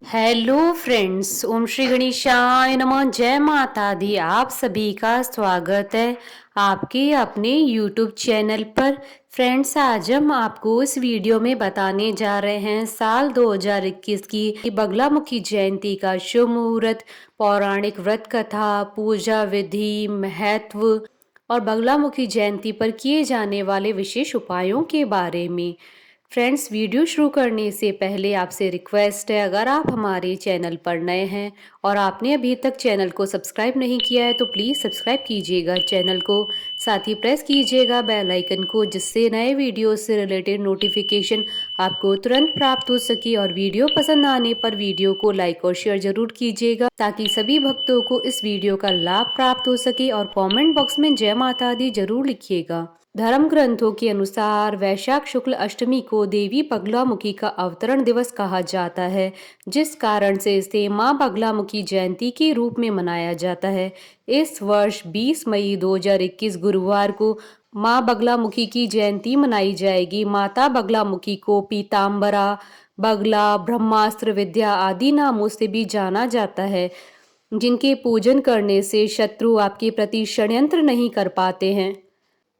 Hello friends, ओम श्री गणेशाय नमः। जय माता दी। आप सभी का स्वागत है आपके अपने यूट्यूब चैनल पर। फ्रेंड्स, आज हम आपको इस वीडियो में बताने जा रहे हैं साल 2021 की बगलामुखी जयंती का शुभ मुहूर्त, पौराणिक व्रत कथा, पूजा विधि, महत्व और बगलामुखी जयंती पर किए जाने वाले विशेष उपायों के बारे में। फ्रेंड्स, वीडियो शुरू करने से पहले आपसे रिक्वेस्ट है, अगर आप हमारे चैनल पर नए हैं और आपने अभी तक चैनल को सब्सक्राइब नहीं किया है तो प्लीज़ सब्सक्राइब कीजिएगा चैनल को। साथ ही प्रेस कीजिएगा बेल आइकन को, जिससे नए वीडियो से रिलेटेड नोटिफिकेशन आपको तुरंत प्राप्त हो सके। और वीडियो पसंद आने पर वीडियो को लाइक और शेयर जरूर कीजिएगा, ताकि सभी भक्तों को इस वीडियो का लाभ प्राप्त हो सके। और कमेंट बॉक्स में जय माता दी जरूर लिखिएगा। धर्म ग्रंथों के अनुसार वैशाख शुक्ल अष्टमी को देवी बगलामुखी का अवतरण दिवस कहा जाता है, जिस कारण से इसे मां बगलामुखी जयंती के रूप में मनाया जाता है। इस वर्ष 20 मई 2021 गुरुवार को मां बगलामुखी की जयंती मनाई जाएगी। माता बगलामुखी को पीताम्बरा, बगला, ब्रह्मास्त्र विद्या आदि नामों से भी जाना जाता है, जिनके पूजन करने से शत्रु आपके प्रति षड्यंत्र नहीं कर पाते हैं।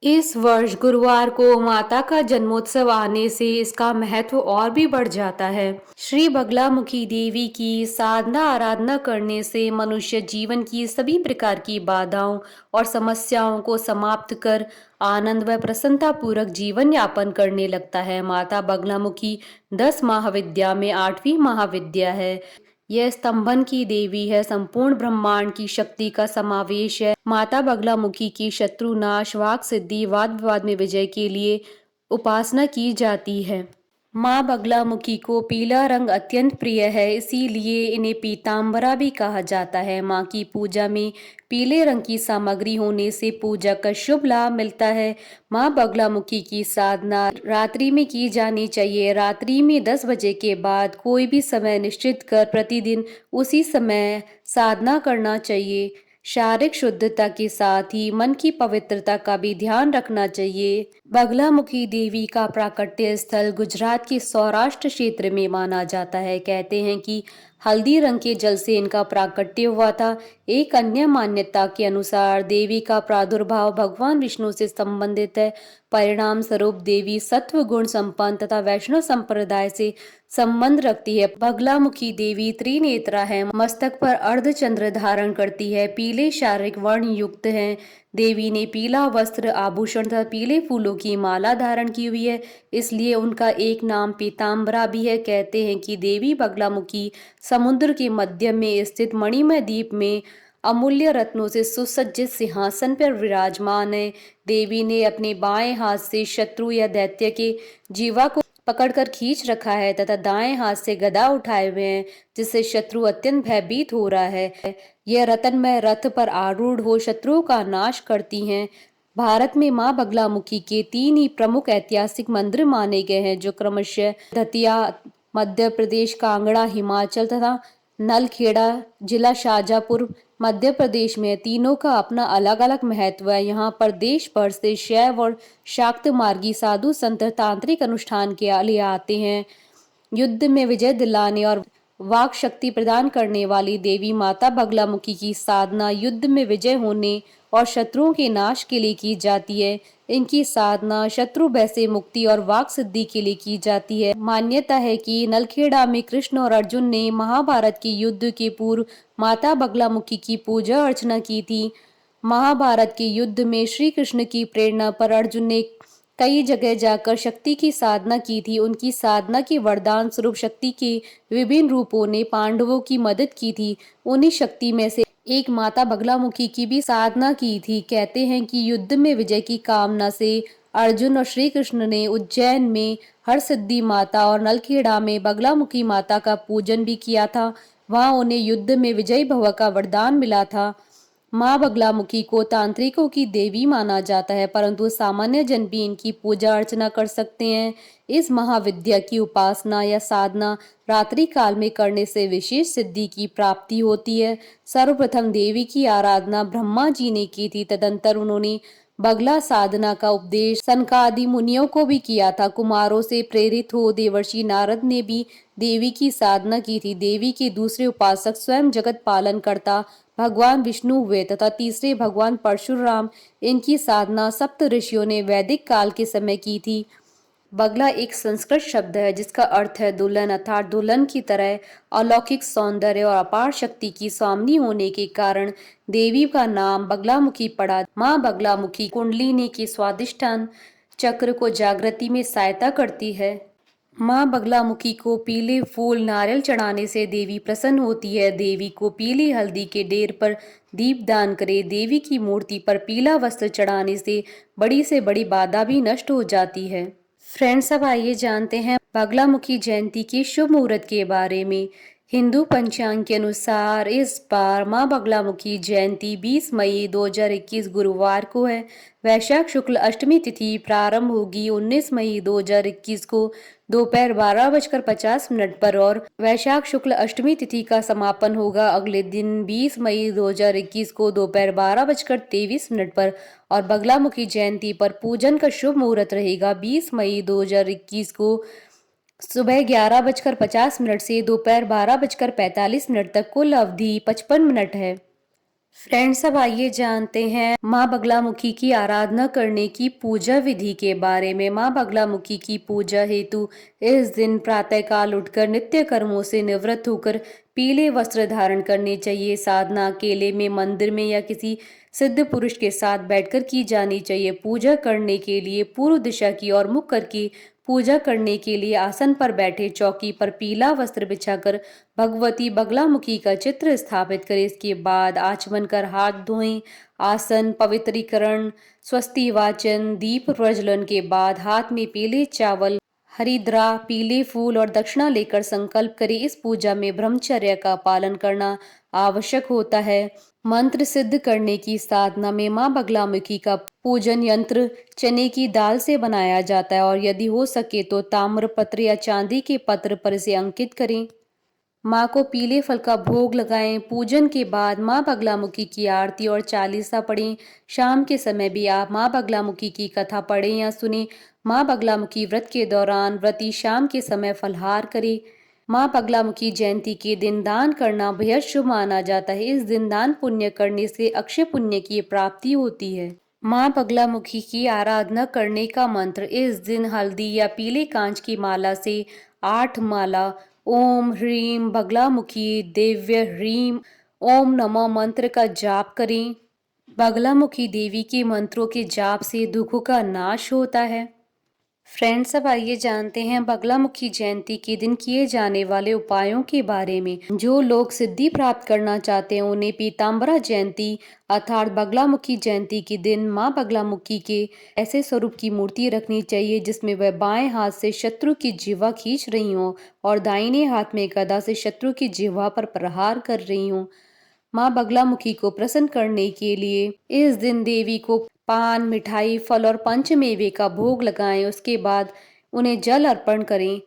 इस वर्ष गुरुवार को माता का जन्मोत्सव आने से इसका महत्व और भी बढ़ जाता है। श्री बगलामुखी देवी की साधना आराधना करने से मनुष्य जीवन की सभी प्रकार की बाधाओं और समस्याओं को समाप्त कर आनंद व प्रसन्नता पूर्वक जीवन यापन करने लगता है। माता बगलामुखी 10 महाविद्या में 8वीं महाविद्या है। यह स्तंभन की देवी है, संपूर्ण ब्रह्मांड की शक्ति का समावेश है। माता बगलामुखी की शत्रु नाश, वाक सिद्धि, वाद विवाद में विजय के लिए उपासना की जाती है। माँ बगलामुखी को पीला रंग अत्यंत प्रिय है, इसीलिए इन्हें पीताम्बरा भी कहा जाता है। माँ की पूजा में पीले रंग की सामग्री होने से पूजा का शुभ लाभ मिलता है। माँ बगलामुखी की साधना रात्रि में की जानी चाहिए। रात्रि में 10 बजे के बाद कोई भी समय निश्चित कर प्रतिदिन उसी समय साधना करना चाहिए। शारीरिक शुद्धता के साथ ही मन की पवित्रता का भी ध्यान रखना चाहिए। बगलामुखी देवी का प्राकट्य स्थल गुजरात के सौराष्ट्र क्षेत्र में माना जाता है। कहते हैं कि हल्दी रंग के जल से इनका प्राकट्य हुआ था। एक अन्य मान्यता के अनुसार देवी का प्रादुर्भाव भगवान विष्णु से संबंधित है। परिणाम स्वरूप देवी सत्व गुण संपन्न तथा वैष्णव संप्रदाय से संबंध रखती है। बगलामुखी देवी त्रिनेत्रा है, मस्तक पर अर्धचंद्र धारण करती है, पीले शारीरिक वर्ण युक्त है। देवी ने पीला वस्त्र, आभूषण तथा पीले फूलों की माला धारण की हुई है, इसलिए उनका एक नाम पीताम्बरा भी है। कहते हैं कि देवी बगलामुखी समुद्र के मध्य में स्थित मणिमय द्वीप में अमूल्य रत्नों से सुसज्जित सिंहासन पर विराजमान है। देवी ने अपने बाएं हाथ से शत्रु या दैत्य के जीवा को पकड़कर खींच रखा है तथा दाएं हाथ से गदा उठाए हुए हैं, जिससे शत्रु अत्यंत भयभीत हो रहा है। यह रत्नमय रथ पर आरूढ़ हो शत्रुओं का नाश करती हैं। भारत में मां बगलामुखी के 3 ही प्रमुख ऐतिहासिक मंदिर माने गए हैं, जो क्रमशः दतिया मध्य प्रदेश, कांगड़ा हिमाचल तथा नलखेड़ा जिला शाजापुर मध्य प्रदेश में। तीनों का अपना अलग अलग महत्व है। यहाँ पर देश भर से शैव और शाक्त मार्गी साधु संत तांत्रिक अनुष्ठान के लिए आते हैं। युद्ध में विजय दिलाने और वाक शक्ति प्रदान करने वाली देवी माता बगलामुखी की साधना युद्ध में विजय होने और शत्रुओं के नाश के लिए की जाती है। इनकी साधना शत्रु भय से मुक्ति और वाक सिद्धि के लिए की जाती है। मान्यता है कि नलखेड़ा में कृष्ण और अर्जुन ने महाभारत के युद्ध के पूर्व माता बगलामुखी की पूजा अर्चना की थी। महाभारत के युद्ध में श्री कृष्ण की प्रेरणा पर अर्जुन ने कई जगह जाकर शक्ति की साधना की थी। उनकी साधना के वरदान स्वरूप शक्ति के विभिन्न रूपों ने पांडवों की मदद की थी। उन्हीं शक्ति में से एक माता बगलामुखी की भी साधना की थी। कहते हैं कि युद्ध में विजय की कामना से अर्जुन और श्री कृष्ण ने उज्जैन में हरसिद्धि माता और नलखेड़ा में बगलामुखी माता का पूजन भी किया था। वहां उन्हें युद्ध में विजयी भव का वरदान मिला था। माँ बगलामुखी को तांत्रिकों की देवी माना जाता है, परंतु सामान्य जन भी इनकी पूजा अर्चना कर सकते हैं। इस महाविद्या की उपासना या साधना रात्रि काल में करने से विशेष सिद्धि की प्राप्ति होती है। सर्वप्रथम देवी की आराधना ब्रह्मा जी ने की थी। तदंतर उन्होंने बगला साधना का उपदेश सनकादि मुनियों को भी किया था। कुमारों से प्रेरित हो देवर्षि नारद ने भी देवी की साधना की थी। देवी के दूसरे उपासक स्वयं जगत पालन करता भगवान विष्णु हुए तथा तीसरे भगवान परशुराम। इनकी साधना सप्त ऋषियों ने वैदिक काल के समय की थी। बगला एक संस्कृत शब्द है जिसका अर्थ है दुल्हन, अर्थात दुल्हन की तरह अलौकिक सौंदर्य और अपार शक्ति की स्वामिनी होने के कारण देवी का नाम बगलामुखी पड़ा। माँ बगलामुखी कुंडलिनी के स्वादिष्ठान चक्र को जागृति में सहायता करती है। माँ बगलामुखी को पीले फूल नारियल चढ़ाने से देवी प्रसन्न होती है। देवी को पीली हल्दी के ढेर पर दीप दान करे। देवी की मूर्ति पर पीला वस्त्र चढ़ाने से बड़ी से बड़ी बाधा भी नष्ट हो जाती है। फ्रेंड्स, अब आइए जानते हैं बगलामुखी जयंती के शुभ मुहूर्त के बारे में। हिंदू पंचांग के अनुसार इस बार माँ बगलामुखी जयंती 20 मई 2021 गुरुवार को है। वैशाख शुक्ल अष्टमी तिथि प्रारंभ होगी 19 मई 2021 को दोपहर 12:50 पर और वैशाख शुक्ल अष्टमी तिथि का समापन होगा अगले दिन 20 मई 2021 को दोपहर 12:23 पर और बगलामुखी जयंती पर पूजन का शुभ मुहूर्त रहेगा 20 मई 2021 को सुबह 11:50 से दोपहर 12:45 तक। कुल अवधि 55 मिनट है। फ्रेंड्स, अब आइए जानते हैं माँ बगलामुखी की आराधना करने की पूजा विधि के बारे में। माँ बगलामुखी की पूजा हेतु इस दिन प्रातःकाल उठकर नित्य कर्मों से निवृत्त होकर पीले वस्त्र धारण करने चाहिए। साधना अकेले में, मंदिर में या किसी सिद्ध पुरुष के साथ बैठकर की जानी चाहिए। पूजा करने के लिए पूर्व दिशा की ओर मुख करके पूजा करने के लिए आसन पर बैठे चौकी पर पीला वस्त्र बिछाकर भगवती बगलामुखी का चित्र स्थापित करें। इसके बाद आचमन कर हाथ धोएं। आसन पवित्रीकरण, स्वस्ति वाचन, दीप प्रज्वलन के बाद हाथ में पीले चावल, हरिद्रा, पीले फूल और दक्षिणा लेकर संकल्प करें। इस पूजा में ब्रह्मचर्य का पालन करना आवश्यक होता है। मंत्र सिद्ध करने की साधना में माँ बगलामुखी का पूजन यंत्र चने की दाल से बनाया जाता है और यदि हो सके तो ताम्र पत्र या चांदी के पत्र पर इसे अंकित करें। माँ को पीले फल का भोग लगाएं। पूजन के बाद माँ बगलामुखी की आरती और चालीसा पढ़ें। शाम के समय भी आप माँ बगलामुखी की कथा पढ़ें या सुनें। माँ बगलामुखी व्रत के दौरान व्रती शाम के समय फलाहार करे। माँ बगलामुखी जयंती के दिन दान करना बेहद शुभ माना जाता है। इस दिन दान पुण्य करने से अक्षय पुण्य की प्राप्ति होती है। माँ बगलामुखी की आराधना करने का मंत्र। इस दिन हल्दी या पीले कांच की माला से 8 माला ओम ह्रीम बगलामुखी दिव्य ह्रीम ओम नमः मंत्र का जाप करें। बगलामुखी देवी के मंत्रों के जाप से दुखों का नाश होता है। फ्रेंड्स, अब आइए जानते हैं बगलामुखी जयंती के दिन किए जाने वाले उपायों के बारे में। जो लोग सिद्धि प्राप्त करना चाहते हैं उन्हें पीताम्बरा जयंती अर्थात बगलामुखी जयंती के दिन माँ बगलामुखी के ऐसे स्वरूप की मूर्ति रखनी चाहिए जिसमें वह बाएं हाथ से शत्रु की जिह्वा खींच रही हो और दाहिने हाथ में गदा से शत्रु की जिह्वा पर प्रहार कर रही हो। माँ बगलामुखी को प्रसन्न करने के लिए इस दिन देवी को पान, मिठाई, फल और पंचमेवे का भोग लगाएं। उसके बाद उन्हें जल अर्पण करें।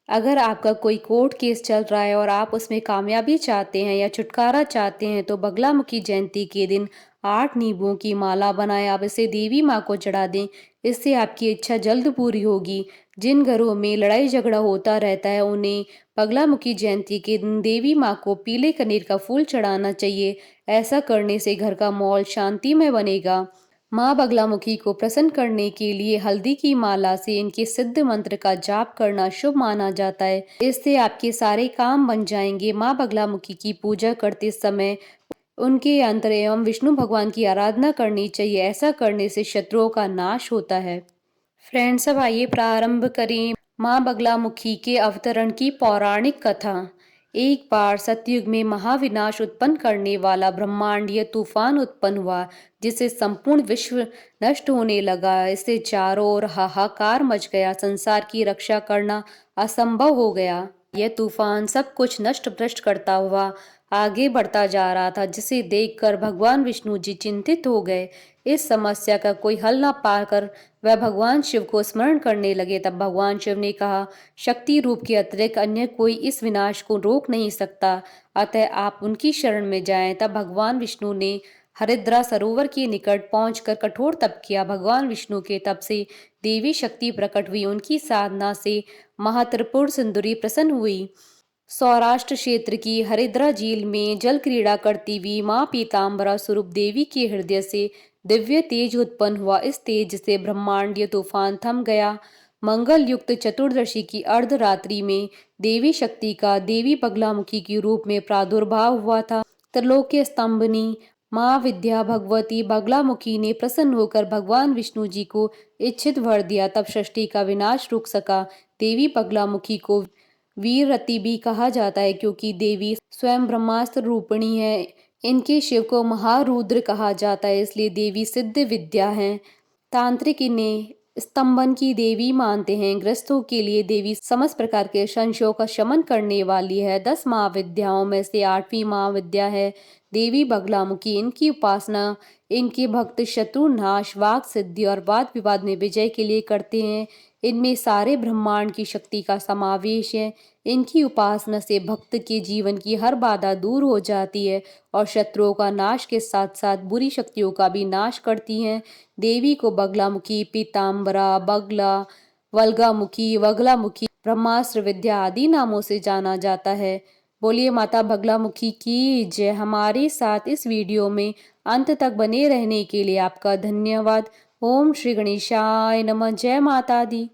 अगर आपका कोई कोर्ट केस चल रहा है और आप उसमें कामयाबी चाहते हैं या छुटकारा चाहते हैं तो बगलामुखी जयंती के दिन 8 नींबुओं की माला बनाएं। आप इसे देवी माँ को चढ़ा दें। इससे आपकी इच्छा जल्द पूरी होगी। जिन घरों में लड़ाई झगड़ा होता रहता है उन्हें बगलामुखी जयंती के दिन देवी माँ को पीले कनेर का फूल चढ़ाना चाहिए। ऐसा करने से घर का माहौल शांतिमय बनेगा। माँ बगलामुखी को प्रसन्न करने के लिए हल्दी की माला से इनके सिद्ध मंत्र का जाप करना शुभ माना जाता है। इससे आपके सारे काम बन जाएंगे। माँ बगलामुखी की पूजा करते समय उनके यंत्र एवं विष्णु भगवान की आराधना करनी चाहिए। ऐसा करने से शत्रुओं का नाश होता है। फ्रेंड्स, अब आइए प्रारंभ करें माँ बगलामुखी के अवतरण की पौराणिक कथा। एक बार सतयुग में महाविनाश उत्पन्न करने वाला ब्रह्मांडीय तूफान उत्पन्न हुआ जिससे संपूर्ण विश्व नष्ट होने लगा। इससे चारों ओर हाहाकार मच गया। संसार की रक्षा करना असंभव हो गया। यह तूफान सब कुछ नष्ट भ्रष्ट करता हुआ आगे बढ़ता जा रहा था जिसे देखकर भगवान विष्णु जी चिंतित हो गए। इस समस्या का कोई हल न पाकर वह भगवान शिव को स्मरण करने लगे। तब भगवान शिव ने कहा, शक्ति रूप के अतिरिक्त अन्य कोई इस विनाश को रोक नहीं सकता, अतः आप उनकी शरण में जाएं। तब भगवान विष्णु ने हरिद्रा सरोवर के निकट पहुंचकर कठोर तप किया। भगवान विष्णु के तप से देवी शक्ति प्रकट हुई। उनकी साधना से महात्रिपुर सुंदरी प्रसन्न हुई। सौराष्ट्र क्षेत्र की हरिद्रा झील में जल क्रीड़ा करती हुई मां पीतांबरा स्वरूप देवी के हृदय से दिव्य तेज उत्पन्न हुआ। इस तेज से ब्रह्मांडीय तूफान थम गया। मंगल युक्त चतुर्दशी की अर्धरात्रि में देवी शक्ति का देवी बगलामुखी के रूप में प्रादुर्भाव हुआ था। त्रिलोक्य स्तंभनी मां विद्या भगवती बगलामुखी ने प्रसन्न होकर भगवान विष्णु जी को इच्छित वर दिया। तब सृष्टि का विनाश रुक सका। देवी बगलामुखी को वीररती भी कहा जाता है क्योंकि देवी स्वयं ब्रह्मास्त्र रूपिणी है। इनके शिव को महारुद्र कहा जाता है, इसलिए देवी सिद्ध विद्या है। तांत्रिक इन्हें स्तंभन की देवी मानते हैं। ग्रस्तों के लिए देवी समस्त प्रकार के संशयों का शमन करने वाली है। 10 महाविद्याओं में से 8वीं महाविद्या है देवी बगलामुखी। इनकी उपासना इनके भक्त शत्रु नाश, वाक सिद्धि और वाद विवाद में विजय के लिए करते हैं। इनमें सारे ब्रह्मांड की शक्ति का समावेश है। इनकी उपासना से भक्त के जीवन की हर बाधा दूर हो जाती है और शत्रुओं का नाश के साथ साथ बुरी शक्तियों का भी नाश करती हैं। देवी को बगलामुखी, पीतांबरा, बगला, वल्गामुखी, वगलामुखी, ब्रह्मास्त्र विद्या आदि नामों से जाना जाता है। बोलिए माता बगलामुखी की जय। हमारे साथ इस वीडियो में अंत तक बने रहने के लिए आपका धन्यवाद। ओम श्री गणेशाय नमः। जय माता दी।